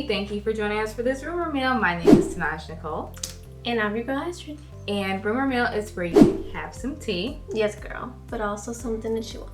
thank you for joining us for this rumor mill. My name is Tenaj Nicole. And I'm your girl, Astrid. And rumor mill is where you have some tea. Yes, girl, but also something to chew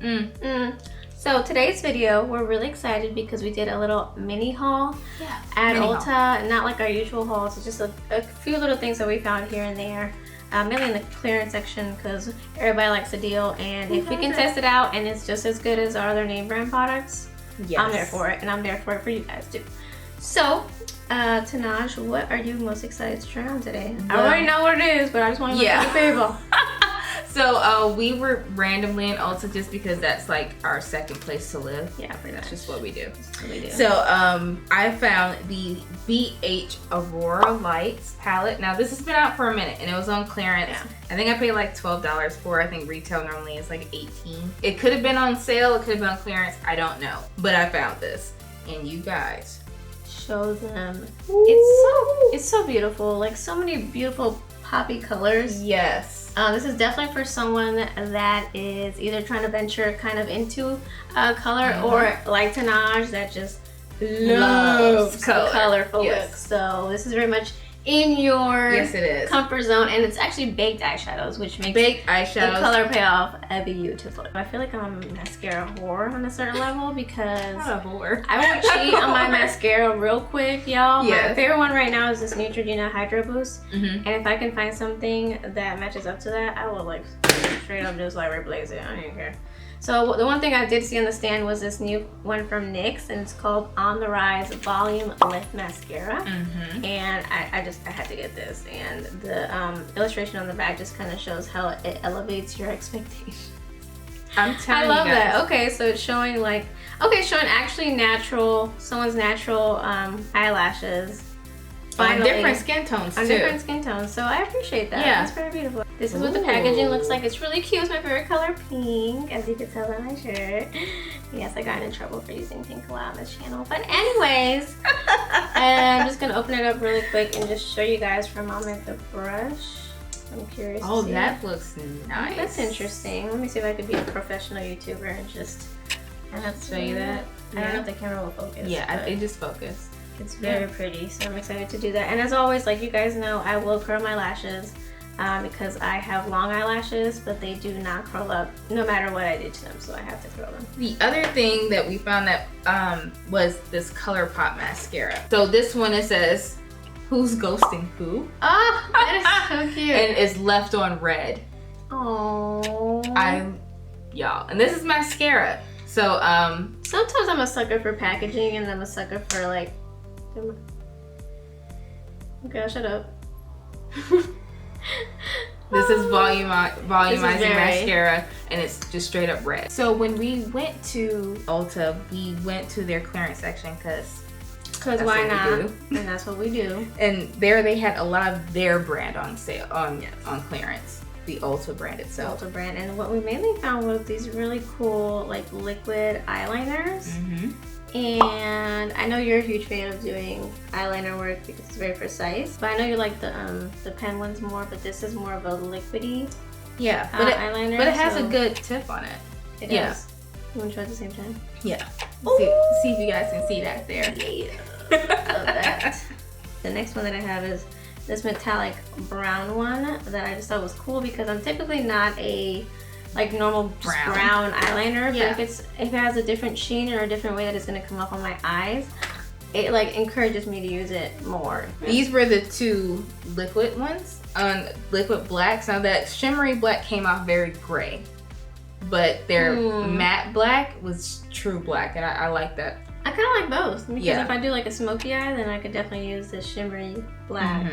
on. So today's video, we're really excited because we did a little mini haul at Ulta. Not like our usual hauls, it's just a few little things that we found here and there. Mainly in the clearance section because everybody likes a deal, and if we can test it out and it's just as good as our other name brand products, I'm there for it, and I'm there for it for you guys too. So, Tenaj, what are you most excited to try on today? I already know what it is, but I just want to look at the table. So we were randomly in Ulta just because that's like our second place to live. Yeah, pretty much. That's just what we do. That's what we do. So I found the BH Aurora Lights palette. Now this has been out for a minute and it was on clearance. Yeah. I think I paid like $12 for it. I think retail normally is like $18. It could have been on sale, it could have been on clearance, I don't know. But I found this, and you guys, show them. Ooh. It's so beautiful. Like so many beautiful poppy colors. Yes. This is definitely for someone that is either trying to venture kind of into color or like Tenaj that just loves colorful looks. So this is very much in your comfort zone, and it's actually baked eyeshadows, which makes the color payoff beautiful. I feel like I'm a mascara whore on a certain level because not a whore. I will cheat on my mascara real quick, y'all. My favorite one right now is this Neutrogena Hydro Boost, and if I can find something that matches up to that, I will like straight up just like replace it. I don't even care. So the one thing I did see on the stand was this new one from NYX, and it's called On the Rise Volume Lift Mascara. And I had to get this, and the illustration on the back just kind of shows how it elevates your expectations. I'm telling you, I love that. Okay, so it's showing like, showing actually natural, someone's natural eyelashes. On different skin tones too. On different skin tones, so I appreciate that. Yeah. That's very beautiful. This is what the packaging looks like. It's really cute. It's my favorite color, pink, as you can tell on my shirt. Yes, I got in trouble for using pink a lot on this channel. But anyways, I'm just gonna open it up really quick and just show you guys for a moment the brush. I'm curious to see that looks nice. That's interesting. Let me see if I could be a professional YouTuber and just show you that. I don't know if the camera will focus. Yeah, it just focused. It's very pretty, so I'm excited to do that. And as always, like you guys know, I will curl my lashes because I have long eyelashes, but they do not curl up no matter what I do to them, so I have to curl them. The other thing that we found that was this ColourPop mascara. So this one, it says, "Who's ghosting who?" Oh, that is so cute. And it's left on red. Oh. Y'all, and this is mascara. So sometimes I'm a sucker for packaging, and I'm a sucker for like. Okay, shut up. This is volumizing mascara, and it's just straight up red. So when we went to Ulta, we went to their clearance section because why not? And that's what we do. And there they had a lot of their brand on sale on clearance. The Ulta brand itself. Ulta brand, and what we mainly found was these really cool like liquid eyeliners. And I know you're a huge fan of doing eyeliner work because it's very precise. But I know you like the pen ones more, but this is more of a liquidy eyeliner. But it has a good tip on it. It does. You want to try it at the same time? Yeah. See if you guys can see that there. Yeah. Love that. The next one that I have is this metallic brown one that I just thought was cool because I'm typically not a like normal brown eyeliner, but if it has a different sheen or a different way that it's gonna come up on my eyes, it like encourages me to use it more. These were the two liquid ones on liquid blacks. Now that shimmery black came off very gray, but their matte black was true black, and I like that. I kind of like both because if I do like a smoky eye, then I could definitely use this shimmery black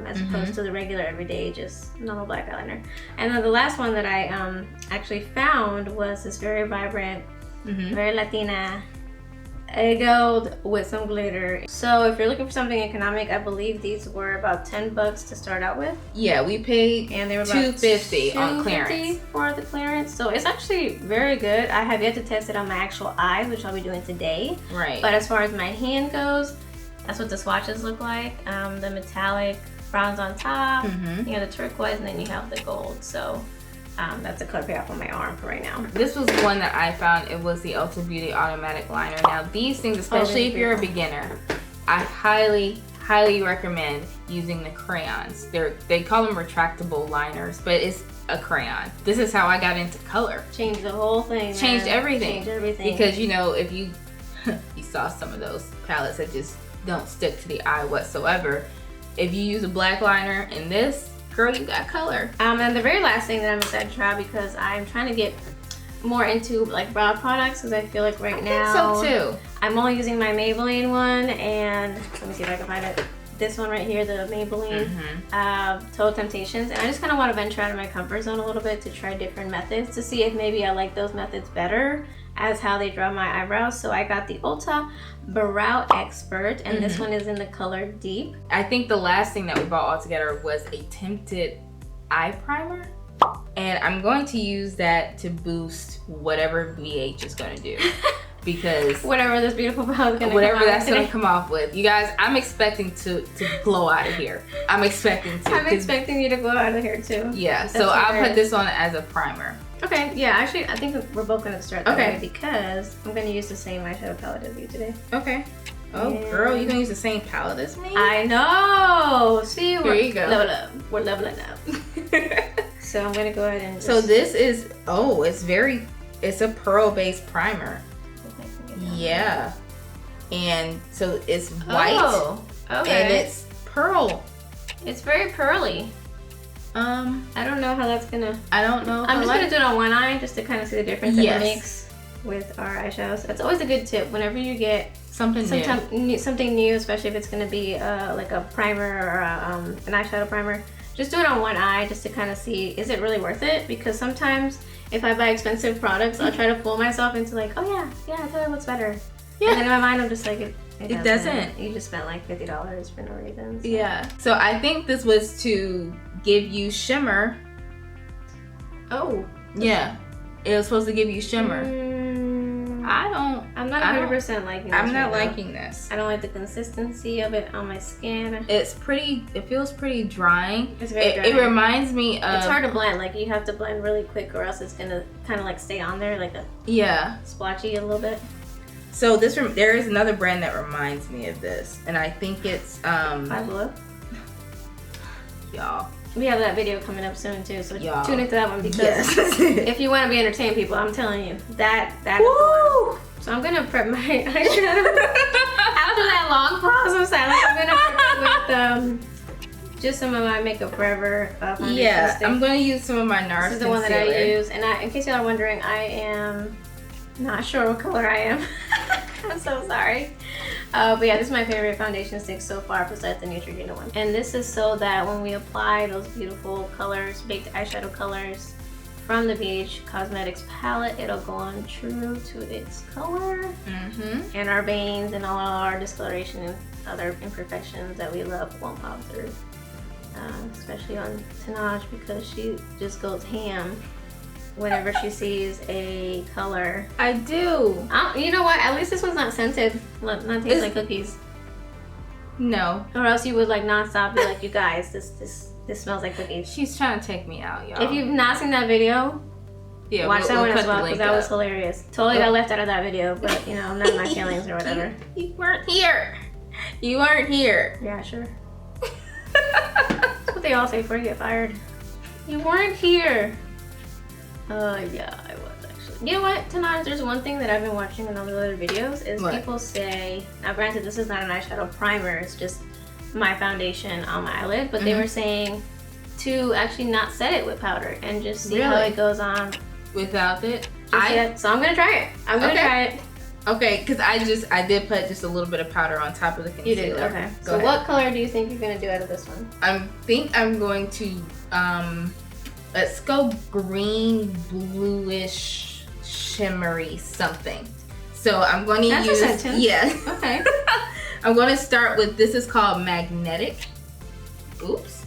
as opposed to the regular everyday just normal black eyeliner. And then the last one that I actually found was this very vibrant, very Latina gold with some glitter. So if you're looking for something economic, I believe these were about $10 to start out with. Yeah, we paid and they were about $2.50 on clearance for the clearance. So it's actually very good. I have yet to test it on my actual eyes, which I'll be doing today. Right. But as far as my hand goes, that's what the swatches look like. The metallic browns on top, you have the turquoise, and then you have the gold. So that's a color payoff on my arm for right now. This was one that I found. It was the UltaBeauty Automatic Liner. Now these things, especially if you're a beginner, I highly recommend using the crayons. They call them retractable liners, but it's a crayon. This is how I got into color. Changed the whole thing. Changed everything. Changed everything. Because you know, if you you saw some of those palettes that just don't stick to the eye whatsoever. If you use a black liner in this, girl, you got color. And the very last thing that I'm excited to try, because I'm trying to get more into like brow products, because I feel like right now I think so too. I'm only using my Maybelline one, and let me see if I can find it. This one right here, the Maybelline Total Temptations, and I just kind of want to venture out of my comfort zone a little bit to try different methods to see if maybe I like those methods better as how they draw my eyebrows. So I got the Ulta Brow Expert, and this one is in the color Deep. I think the last thing that we bought all together was a tinted eye primer, and I'm going to use that to boost whatever VH is going to do. Because whatever this beautiful brow is gonna whatever that's gonna come off with, you guys, I'm expecting to glow out of here. I'm expecting you to glow out of here too. Yeah, so I'll put this on as a primer. Okay, yeah, actually I think we're both gonna start that way, because I'm gonna use the same eyeshadow palette as you today. Okay. Oh girl, you gonna use the same palette as me? I know. See, here you go. Level up. We're leveling up. So I'm gonna go ahead and so this is it's a pearl based primer. Yeah, and so it's white. Oh, okay. And it's pearl. It's very pearly. I don't know how that's gonna. I don't know. I'm just gonna do it on one eye just to kind of see the difference that it makes with our eyeshadows. That's always a good tip whenever you get something new, especially if it's gonna be like a primer or an eyeshadow primer. Just do it on one eye just to kind of see, is it really worth it? Because sometimes if I buy expensive products, I'll try to fool myself into like, oh yeah, I thought it looks better. Yeah. And then in my mind, I'm just like, it doesn't. You just spent like $50 for no reason. So. Yeah. So I think this was to give you shimmer. Oh. Yeah. It was supposed to give you shimmer. I'm not 100% liking this. I'm not liking this. I don't like the consistency of it on my skin. It feels pretty drying. It's very dry. It reminds me of... It's hard to blend. Like, you have to blend really quick or else it's gonna kind of like stay on there like a... Yeah. Splotchy a little bit. So there is another brand that reminds me of this. And I think it's... Five Below? Y'all. We have that video coming up soon too, so tune into that one, because if you want to be entertained, people, I'm telling you, that is the one. So I'm gonna prep my eyeshadow. After that long pause of silence, I'm gonna prep it with just some of my Makeup Forever foundation stick. I'm gonna use some of my Nars. This is the one that I use, and in case y'all are wondering, I am not sure what color I am. I'm so sorry. But yeah, this is my favorite foundation stick so far, besides the Neutrogena one. And this is so that when we apply those beautiful colors, baked eyeshadow colors from the BH Cosmetics palette, it'll go on true to its color. And our veins and all our discoloration and other imperfections that we love won't pop through. Especially on Tenaj, because she just goes ham whenever she sees a color. I do. You know what? At least this one's not scented. Not taste like cookies. No. Or else you would like nonstop be like, you guys, this smells like cookies. She's trying to take me out, y'all. If you've not seen that video, watch that one as well, because that was hilarious. Totally got left out of that video, but you know, none of my feelings or whatever. You weren't here. You weren't here. Yeah, sure. That's what they all say before you get fired. You weren't here. Yeah, I was actually. You know what, Tenaj, there's one thing that I've been watching in all the other videos is people say, now granted this is not an eyeshadow primer, it's just my foundation on my eyelid, but they were saying to actually not set it with powder and just see how it goes on without it. So I'm gonna try it. I'm gonna try it. Okay, because I did put just a little bit of powder on top of the concealer. You did, okay. So what color do you think you're gonna do out of this one? I think I'm going to let's go green, bluish, shimmery something. So I'm going to use... That's a sentence. Yeah. Okay. I'm going to start with, this is called Magnetic. Oops.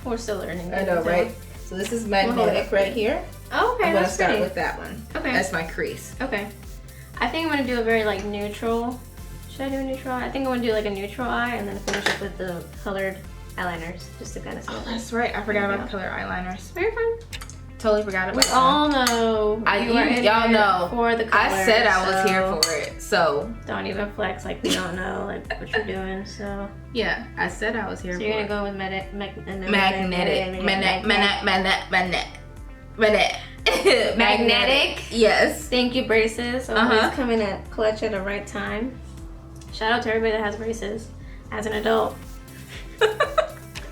We're still learning. I know, right? So this is Magnetic right here. Oh, okay, I'm going to start with that one. Okay. That's my crease. Okay. I think I'm going to do a very like neutral... Should I do a neutral eye? I think I'm going to do like a neutral eye and then finish up with the colored eyeliners, just to kind of see. Oh, that's right. I forgot about color eyeliners. Very fun. totally forgot about it. We all know. Y'all know. For the color, I said I was here for it, so. Don't even flex like we don't know like what you're doing, so. Yeah, I said I was here for it. So you're gonna go with magnetic. Yes. Thank you, braces. Always coming at clutch at the right time. Shout out to everybody that has braces as an adult.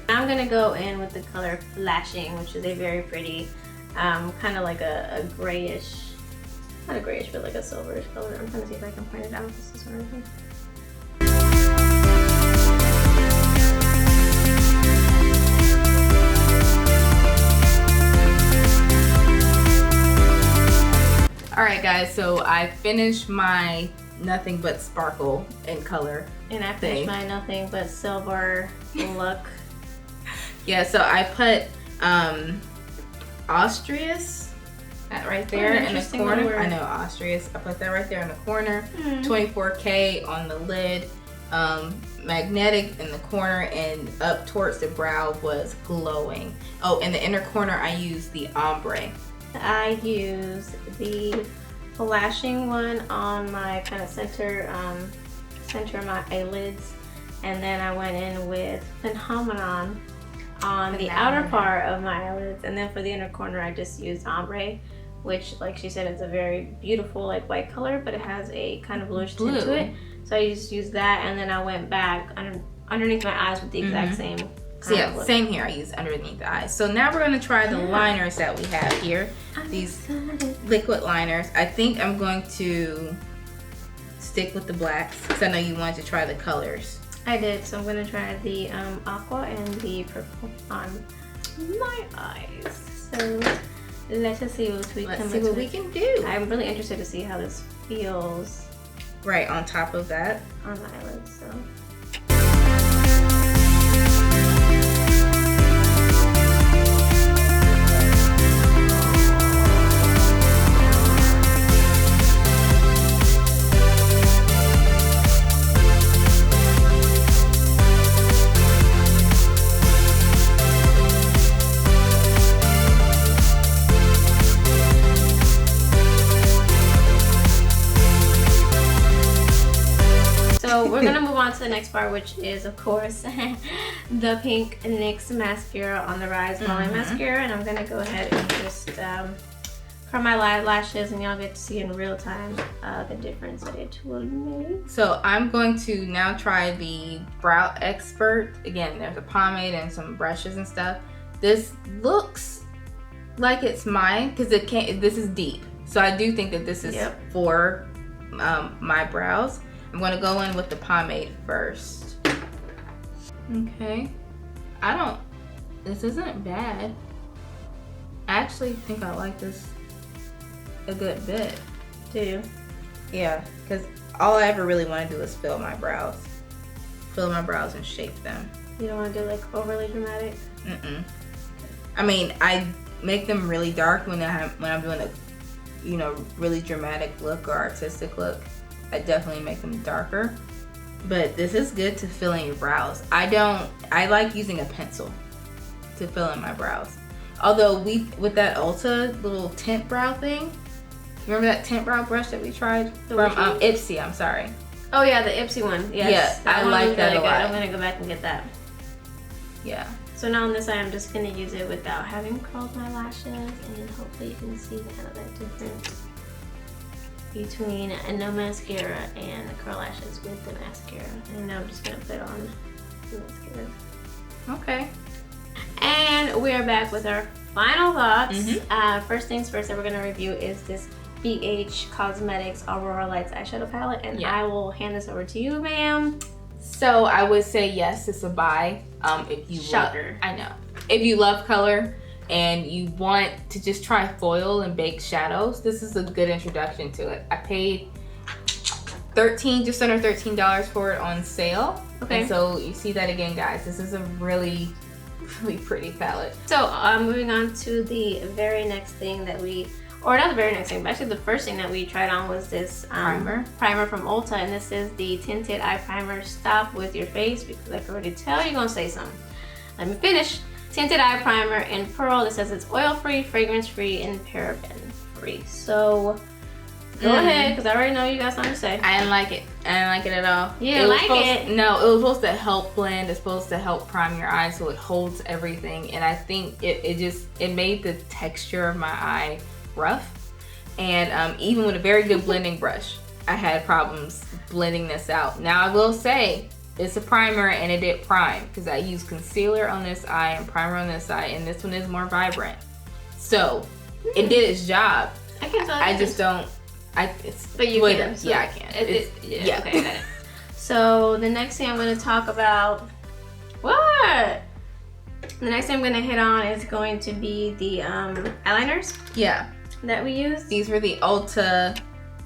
I'm gonna go in with the color Flashing, which is a very pretty, kind of like a grayish, not a grayish, but like a silverish color. I'm trying to see if I can point it out. This is one of them. Alright guys, so I finished my Nothing But Sparkle in color. And I finished my Nothing But Silver look. Yeah, so I put Austrius right there in the corner. Word. I know Austrius. I put that right there in the corner. 24K on the lid. Magnetic in the corner, and up towards the brow was glowing. Oh, in the inner corner I used the ombre. I used the Flashing one on my kind of center of my eyelids, and then I went in with Phenomenon on the outer part of my eyelids, and then for the inner corner I just used ombre, which, like she said, is a very beautiful like white color, but it has a kind of bluish tint to it. So I just used that, and then I went back underneath my eyes with the exact same. So yeah, same here. I use underneath the eyes. So now we're gonna try the liners that we have here. These liquid liners. I think I'm going to stick with the blacks because I know you wanted to try the colors. I did. So I'm gonna try the aqua and the purple on my eyes. So let us see what we can do. I'm really interested to see how this feels. Right on top of that. On the eyelids. So. We're gonna move on to the next part, which is, of course, the pink NYX mascara on the Rise Volume Mascara, and I'm gonna go ahead and just curl my lashes, and y'all get to see in real time the difference that it will make. So I'm going to now try the Brow Expert. Again, there's a pomade and some brushes and stuff. This looks like it's mine because it can't. This is deep, so I do think that this is for my brows. I'm gonna go in with the pomade first. Okay. This isn't bad. I actually think I like this a good bit. Do you? Yeah, because all I ever really want to do is fill my brows. Fill my brows and shape them. You don't want to do like overly dramatic? I mean, I make them really dark when I'm doing a, really dramatic look or artistic look. I definitely make them darker, but this is good to fill in your brows. I like using a pencil to fill in my brows. Although with that Ulta little tint brow thing, remember that tint brow brush that we tried from Ipsy? I'm sorry. Oh yeah, the Ipsy one. Yes. Yeah, I like that a lot. I'm gonna go back and get that. Yeah. So now on this side, I'm just gonna use it without having curled my lashes, and hopefully you can see kind of that difference between no mascara and the curl lashes with the mascara. And now I'm just gonna put on the mascara. Okay. And we are back with our final thoughts. First things first that we're gonna review is this BH Cosmetics Aurora Lights eyeshadow palette, and I will hand this over to you, ma'am. So I would say yes, it's a buy. If you I know. If you love color and you want to just try foil and bake shadows, this is a good introduction to it. I paid just under $13 for it on sale. Okay. And so you see that again, guys. This is a really, really pretty palette. So moving on to the very next thing that or not the very next thing, but actually the first thing that we tried on was this primer from Ulta, and this is the Tinted Eye Primer. Stop with your face, because I can already tell you're gonna say something. Let me finish. tinted eye primer in Pearl. It says it's oil-free, fragrance-free, and paraben-free. So go ahead, because I already know you got something to say. I didn't like it. I didn't like it at all. You didn't like it? No, it was supposed to help blend. It's supposed to help prime your eye so it holds everything. And I think it made the texture of my eye rough. And even with a very good blending brush, I had problems blending this out. Now I will say, it's a primer and it did prime because I used concealer on this eye and primer on this eye, and this one is more vibrant. So it did its job. I can tell. I just don't. But you can. So yeah, I can. Yeah. Okay, got it. So the next thing I'm going to talk about, what? The next thing I'm going to hit on is going to be the eyeliners. Yeah. That we use. These were the Ulta.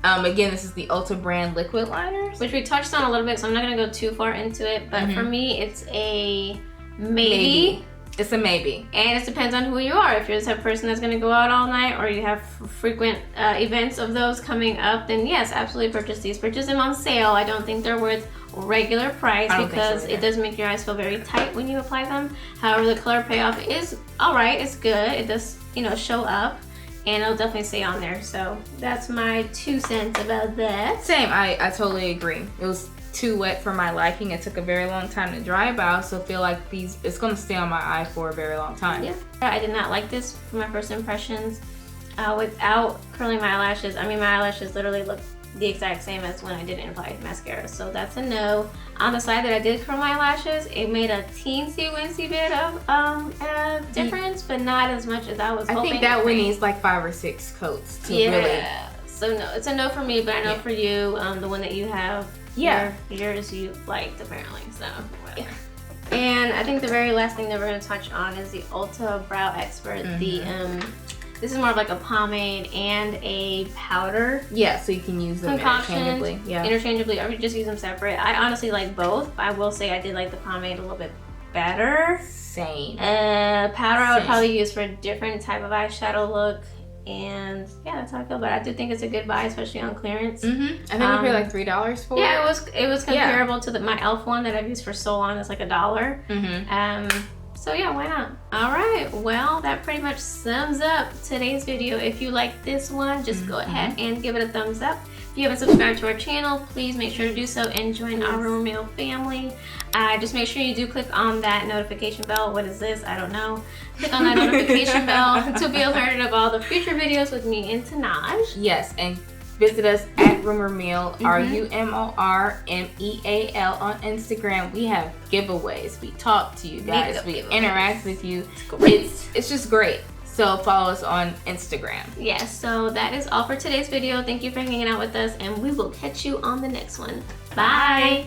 Again, this is the Ulta brand liquid liners, which we touched on a little bit, so I'm not going to go too far into it. But for me, it's a maybe. It's a maybe. And it depends on who you are. If you're the type of person that's going to go out all night, or you have frequent events of those coming up, then yes, absolutely purchase these. Purchase them on sale. I don't think they're worth regular price because it does make your eyes feel very tight when you apply them. However, the color payoff is alright. It's good. It does, show up. And it'll definitely stay on there. So that's my 2 cents about that. Same. I totally agree. It was too wet for my liking. It took a very long time to dry, but I also feel like it's going to stay on my eye for a very long time. Yeah. I did not like this for my first impressions. Without curling my eyelashes, my eyelashes literally look the exact same as when I didn't apply mascara. So that's a no. On the side that I did curl my lashes, it made a teensy-weensy bit of difference, but not as much as I was hoping. I think that one needs like 5 or 6 coats to really. So no, it's a no for me, but I know for you, the one that you have, yours you liked apparently. So whatever. Yeah. And I think the very last thing that we're going to touch on is the Ulta Brow Expert. This is more of like a pomade and a powder. Yeah, so you can use them interchangeably. Yeah. Interchangeably, or just use them separate. I honestly like both. I will say I did like the pomade a little bit better. Same. Powder I would probably use for a different type of eyeshadow look. And yeah, that's how I feel. But I do think it's a good buy, especially on clearance. I think we paid like $3 for it. Yeah, it was comparable to my e.l.f. one that I've used for so long. It's like $1. So yeah, why not? All right, well, that pretty much sums up today's video. If you like this one, just go ahead and give it a thumbs up. If you haven't subscribed to our channel, please make sure to do so and join our Loreal family. Just make sure you do click on that notification bell. What is this? I don't know. Click on that notification bell to be alerted of all the future videos with me and Tenaj. Yes, and visit us at Rumourmeal, RUMORMEAL on Instagram. We have giveaways. We talk to you guys. We interact with you. It's just great. So follow us on Instagram. Yes, so that is all for today's video. Thank you for hanging out with us, and we will catch you on the next one. Bye.